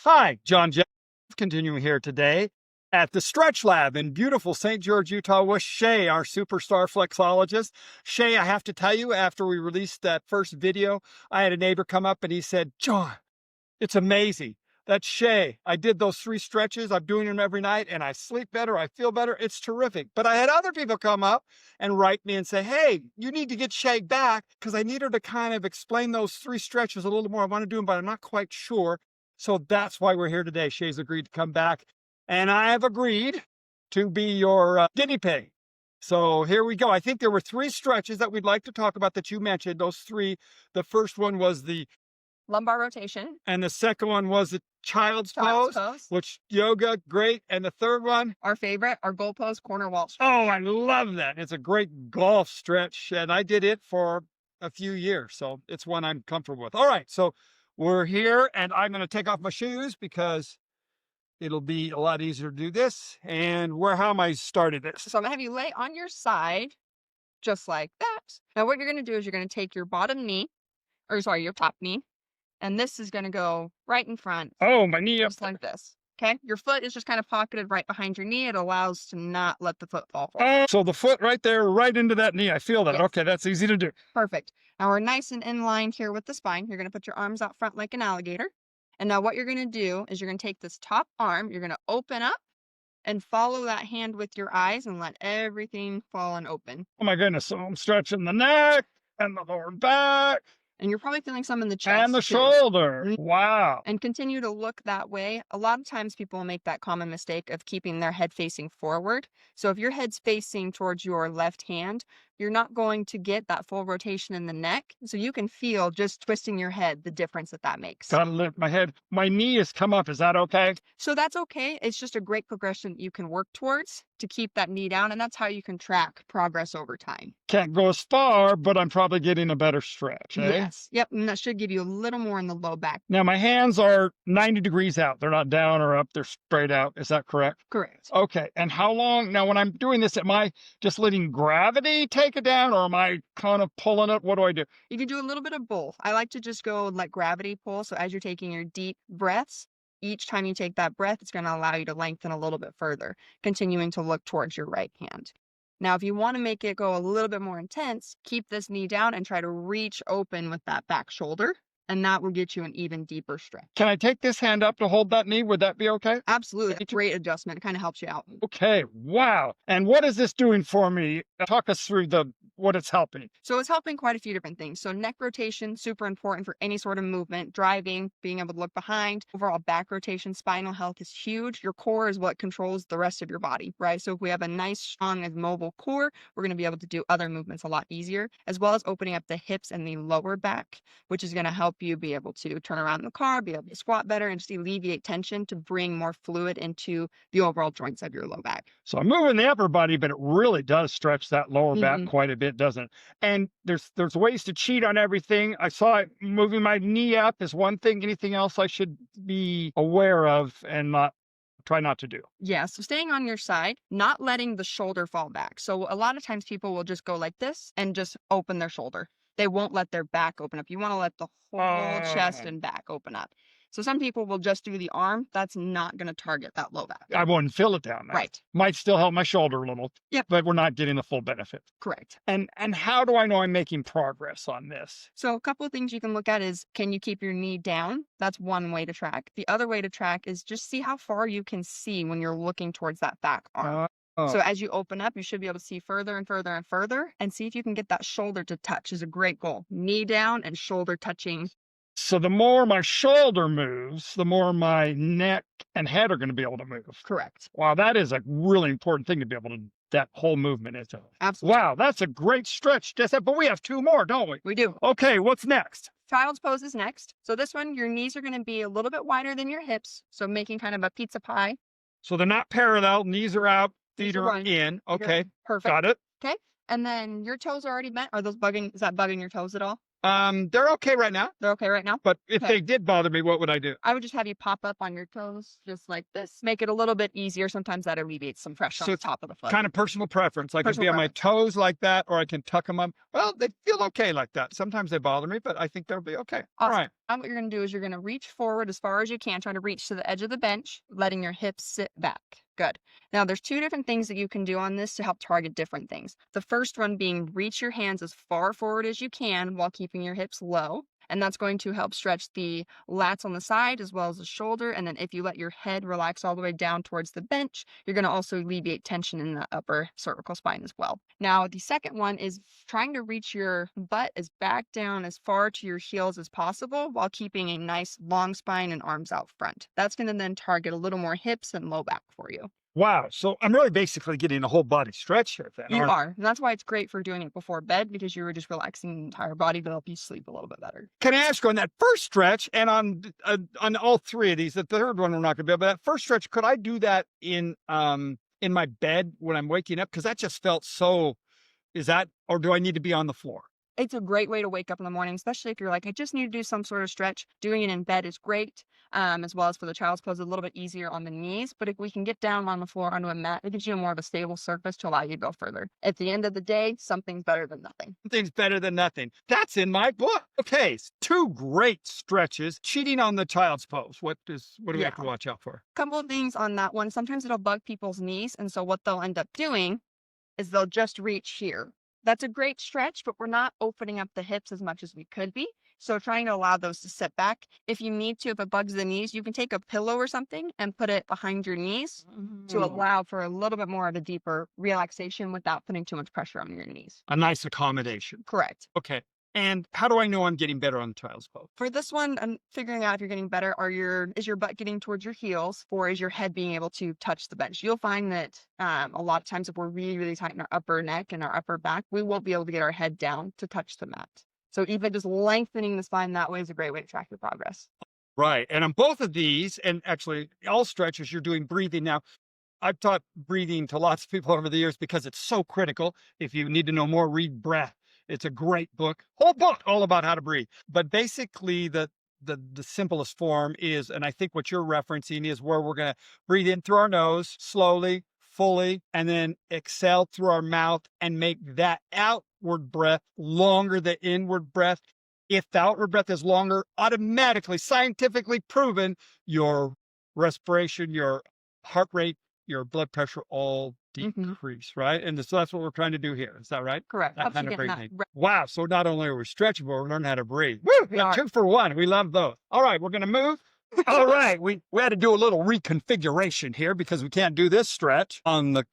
Hi, John Jeff, continuing here today at the Stretch Lab in beautiful St. George, Utah with Shay, our superstar flexologist. Shay, I have to tell you, after we released that first video, I had a neighbor come up and he said, John, it's amazing. That's Shay. I did those 3 stretches. I'm doing them every night and I sleep better. I feel better. It's terrific. But I had other people come up and write me and say, hey, you need to get Shay back because I need her to kind of explain those 3 stretches a little more. I want to do them, but I'm not quite sure. So that's why we're here today. Shay's agreed to come back and I have agreed to be your guinea pig. So here we go. I think there were 3 stretches that we'd like to talk about that you mentioned. Those 3, the first one was the lumbar rotation. And the second one was the child's Child's pose, pose. which yoga, great. And the third one? Our favorite, our goalpost corner wall stretch. Oh, I love that. It's a great golf stretch. And I did it for a few years. So it's one I'm comfortable with. All right. So we're here and I'm going to take off my shoes because it'll be a lot easier to do this. And how am I starting this? So I'm going to have you lay on your side, just like that. Now what you're going to do is you're going to take your bottom knee, your top knee. And this is going to go right in front. Oh, my knee up. Just like this. Okay. Your foot is just kind of pocketed right behind your knee. It allows to not let the foot fall forward. Oh, so the foot right there, right into that knee. I feel that. Yes. Okay. That's easy to do. Perfect. Now we're nice and in line here with the spine. You're going to put your arms out front like an alligator. And now what you're going to do is you're going to take this top arm. You're going to open up and follow that hand with your eyes and let everything fall and open. Oh my goodness. So I'm stretching the neck and the lower back. And you're probably feeling some in the chest. And the too. shoulder. Wow. And continue to look that way. A lot of times people will make that common mistake of keeping their head facing forward. So if your head's facing towards your left hand, you're not going to get that full rotation in the neck. So you can feel just twisting your head, the difference that makes. Gotta lift my head. My knee has come up. Is that okay? So that's okay. It's just a great progression you can work towards to keep that knee down. And that's how you can track progress over time. Can't go as far, but I'm probably getting a better stretch. Eh? Yes. Yep. And that should give you a little more in the low back. Now my hands are 90 degrees out. They're not down or up. They're straight out. Is that correct? Correct. Okay. And how long? Now when I'm doing this, am I just letting gravity take it down or am I kind of pulling it? What do I do? You can do a little bit of both. I like to just go and let gravity pull. So as you're taking your deep breaths, each time you take that breath, it's going to allow you to lengthen a little bit further, continuing to look towards your right hand. Now, if you want to make it go a little bit more intense, keep this knee down and try to reach open with that back shoulder. And that will get you an even deeper stretch. Can I take this hand up to hold that knee? Would that be okay? Absolutely. Great adjustment. It kind of helps you out. Okay. Wow. And what is this doing for me? Talk us through what it's helping. So it's helping quite a few different things. So neck rotation, super important for any sort of movement, driving, being able to look behind. Overall back rotation, spinal health is huge. Your core is what controls the rest of your body, right? So if we have a nice, strong and mobile core, we're going to be able to do other movements a lot easier, as well as opening up the hips and the lower back, which is going to help you be able to turn around in the car, be able to squat better, and just alleviate tension to bring more fluid into the overall joints of your low back. So I'm moving the upper body, but it really does stretch that lower back quite a bit, doesn't it? And there's ways to cheat on everything. I saw it moving my knee up is one thing. Anything else I should be aware of and try not to do? Yeah, so staying on your side, not letting the shoulder fall back. So a lot of times people will just go like this and just open their shoulder. They won't let their back open up. You want to let the whole chest and back open up. So some people will just do the arm. That's not going to target that low back. I wouldn't feel it down there. Right. Might still help my shoulder a little. Yep. But we're not getting the full benefit. Correct. And how do I know I'm making progress on this? So a couple of things you can look at is, can you keep your knee down? That's one way to track. The other way to track is just see how far you can see when you're looking towards that back arm. So as you open up, you should be able to see further and further and further and see if you can get that shoulder to touch is a great goal. Knee down and shoulder touching. So the more my shoulder moves, the more my neck and head are going to be able to move. Correct. Wow, that is a really important thing to be able to, that whole movement is. Absolutely. Wow, that's a great stretch. But we have 2 more, don't we? We do. Okay, what's next? Child's pose is next. So this one, your knees are going to be a little bit wider than your hips. So making kind of a pizza pie. So they're not parallel, knees are out, feet are running. in. Okay, Perfect. got it. Okay. And then your toes are already bent. Is that bugging your toes at all? They're okay right now, They're okay right now? but if Okay. they did bother me, what would I do? I would just have you pop up on your toes just like this. Make it a little bit easier. Sometimes that alleviates some pressure on So the it's top of the foot. kind of personal preference. I can Personal be on my preference. toes like that, or I can tuck them up. Well, they feel okay like that. Sometimes they bother me, but I think they'll be okay. All Awesome. right. Now what you're going to do is you're going to reach forward as far as you can, try to reach to the edge of the bench, letting your hips sit back. Good. Now there's two different things that you can do on this to help target different things. The first one being reach your hands as far forward as you can while keeping your hips low. And that's going to help stretch the lats on the side as well as the shoulder. And then if you let your head relax all the way down towards the bench, you're going to also alleviate tension in the upper cervical spine as well. Now, the second one is trying to reach your butt as back down as far to your heels as possible while keeping a nice long spine and arms out front. That's going to then target a little more hips and low back for you. Wow. So I'm really basically getting a whole body stretch here then, You aren't I? are. And that's why it's great for doing it before bed because you were just relaxing the entire body to help you sleep a little bit better. Can I ask on that first stretch and on all three of these, the third one we're not going to be able, but that first stretch, could I do that in my bed when I'm waking up? Because that just felt so. Is that, or do I need to be on the floor? It's a great way to wake up in the morning, especially if you're like, I just need to do some sort of stretch. Doing it in bed is great, as well as for the child's pose, a little bit easier on the knees. But if we can get down on the floor onto a mat, it gives you more of a stable surface to allow you to go further. At the end of the day, something's better than nothing. Something's better than nothing. That's in my book. Okay, two great stretches. Cheating on the child's pose. What do we have to Yeah. watch out for? Couple of things on that one. Sometimes it'll bug people's knees, and so what they'll end up doing is they'll just reach here. That's a great stretch, but we're not opening up the hips as much as we could be. So trying to allow those to sit back. If you need to, if it bugs the knees, you can take a pillow or something and put it behind your knees to allow for a little bit more of a deeper relaxation without putting too much pressure on your knees. A nice accommodation. Correct. Okay. And how do I know I'm getting better on the child's pose? For this one, I'm figuring out if you're getting better. Is your butt getting towards your heels, or is your head being able to touch the bench? You'll find that a lot of times if we're really, really tight in our upper neck and our upper back, we won't be able to get our head down to touch the mat. So even just lengthening the spine that way is a great way to track your progress. Right. And on both of these, and actually all stretches, you're doing breathing. Now, I've taught breathing to lots of people over the years because it's so critical. If you need to know more, read Breath. It's a great book, whole book all about how to breathe. But basically, the simplest form is, and I think what you're referencing is where we're going to breathe in through our nose slowly, fully, and then exhale through our mouth and make that outward breath longer than inward breath. If the outward breath is longer, automatically, scientifically proven, your respiration, your heart rate, your blood pressure all decrease, right? And so that's what we're trying to do here. Is that right? Correct. That Helps kind you of get in that breathing. re- Wow. So not only are we stretching, but we're learning how to breathe. Woo! We are. 2 for 1. We love those. All right, we're going to move. All right, we had to do a little reconfiguration here because we can't do this stretch on the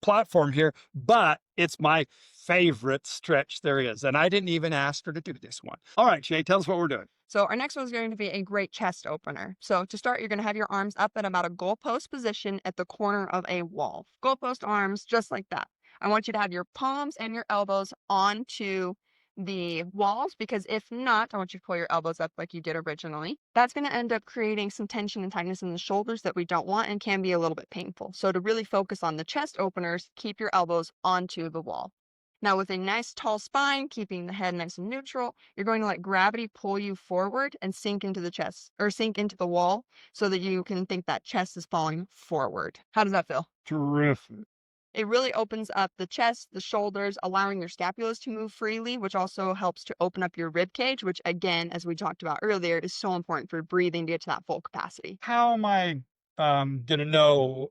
platform here, but it's my favorite stretch there is, and I didn't even ask her to do this one. All right, Shay, tell us what we're doing. So our next one is going to be a great chest opener. So to start, you're going to have your arms up at about a goalpost position at the corner of a wall. Goalpost arms, just like that. I want you to have your palms and your elbows onto the walls, because if not, I want you to pull your elbows up like you did originally. That's going to end up creating some tension and tightness in the shoulders that we don't want and can be a little bit painful. So to really focus on the chest openers, keep your elbows onto the wall. Now, with a nice tall spine, keeping the head nice and neutral, you're going to let gravity pull you forward and sink into the chest, or sink into the wall, so that you can think that chest is falling forward. How does that feel? Terrific. It really opens up the chest, the shoulders, allowing your scapulas to move freely, which also helps to open up your rib cage, which again, as we talked about earlier, is so important for breathing to get to that full capacity. How am I going to know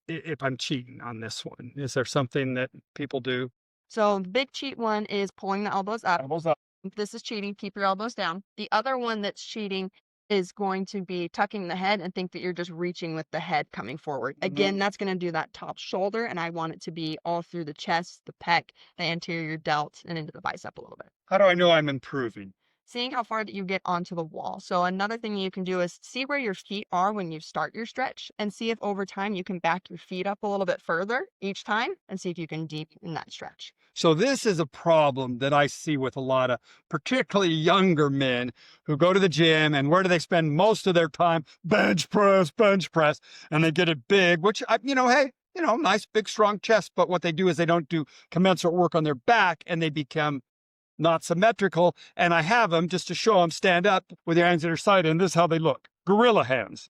if I'm cheating on this one? Is there something that people do? So the big cheat one is pulling the elbows up. Elbows up. If this is cheating, keep your elbows down. The other one that's cheating is going to be tucking the head and think that you're just reaching with the head coming forward. Again, that's going to do that top shoulder, and I want it to be all through the chest, the pec, the anterior delt, and into the bicep a little bit. How do I know I'm improving? Seeing how far that you get onto the wall. So another thing you can do is see where your feet are when you start your stretch, and see if over time you can back your feet up a little bit further each time and see if you can deepen that stretch. So this is a problem that I see with a lot of particularly younger men who go to the gym, and where do they spend most of their time? Bench press, and they get it big, which, hey, nice, big, strong chest. But what they do is they don't do commensurate work on their back, and they become not symmetrical. And I have them just to show them stand up with your hands at your side. And this is how they look. Gorilla hands.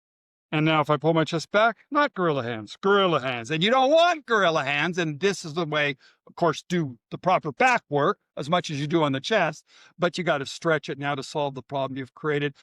And now if I pull my chest back, not gorilla hands, gorilla hands. And you don't want gorilla hands. And this is the way, of course, do the proper back work as much as you do on the chest. But you got to stretch it now to solve the problem you've created.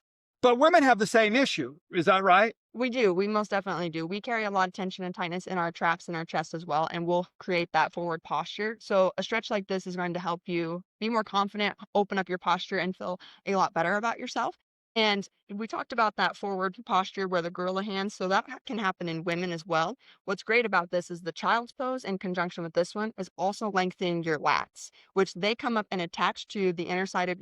But women have the same issue. Is that right? We do. We most definitely do. We carry a lot of tension and tightness in our traps and our chest as well, and we'll create that forward posture. So a stretch like this is going to help you be more confident, open up your posture, and feel a lot better about yourself. And we talked about that forward posture where the gorilla hands, so that can happen in women as well. What's great about this is the child's pose in conjunction with this one is also lengthening your lats, which they come up and attach to the inner side of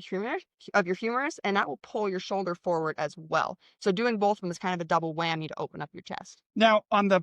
your humerus, and that will pull your shoulder forward as well. So doing both of them is kind of a double whammy to open up your chest. Now on the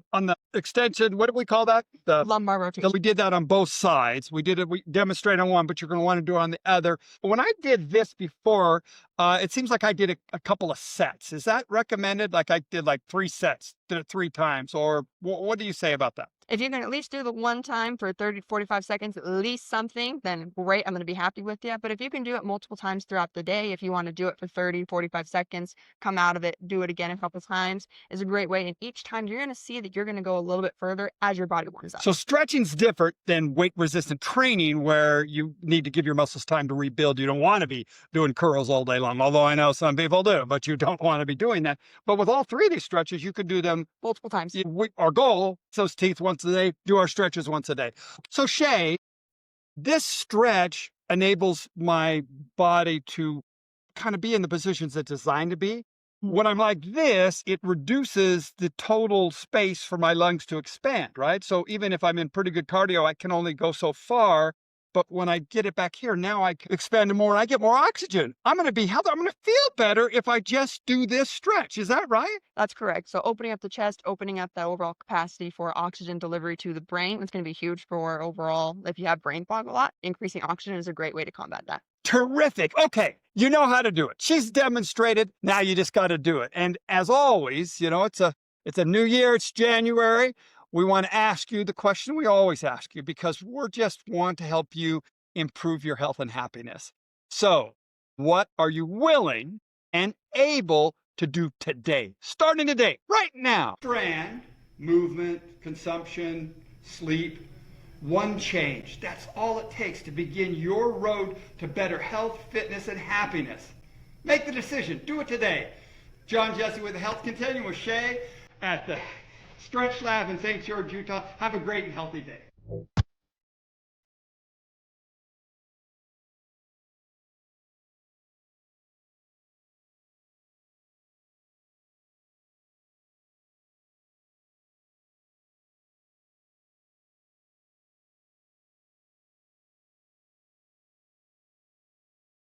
extension, what do we call that? The Lumbar rotation. we did that on both sides. We demonstrate on one, but you're going to want to do it on the other. When I did this before, it seems like I did a couple of sets. Is that recommended? Like I did like 3 sets, did it 3 times, or what do you say about that? If you can at least do the one time for 30 to 45 seconds, at least something, then great, I'm going to be happy with you. But if you can do it multiple times throughout the day, if you want to do it for 30, 45 seconds, come out of it, do it again a couple times, is a great way. And each time you're going to see that you're going to go a little bit further as your body warms up. So stretching's different than weight resistant training where you need to give your muscles time to rebuild. You don't want to be doing curls all day long, although I know some people do, but you don't want to be doing that. But with all 3 of these stretches, you could do them multiple times. Our goal, those teeth once a day, do our stretches once a day. So Shay, this stretch enables my body to kind of be in the positions it's designed to be. When I'm like this, it reduces the total space for my lungs to expand, right? So even if I'm in pretty good cardio, I can only go so far. But when I get it back here, now I can expand more and I get more oxygen. I'm going to be healthy. I'm going to feel better if I just do this stretch. Is that right? That's correct. So opening up the chest, opening up the overall capacity for oxygen delivery to the brain, it's going to be huge for overall, if you have brain fog a lot, increasing oxygen is a great way to combat that. Terrific. Okay. You know how to do it. She's demonstrated. Now you just got to do it. And as always, you know, it's a new year. It's January. We want to ask you the question we always ask you because we're just want to help you improve your health and happiness. So what are you willing and able to do today? Starting today, right now. Strand, movement, consumption, sleep. One change. That's all it takes to begin your road to better health, fitness, and happiness. Make the decision. Do it today. John Jesse with the Health Continuum with Shay at the Stretch Lab in St. George, Utah. Have a great and healthy day.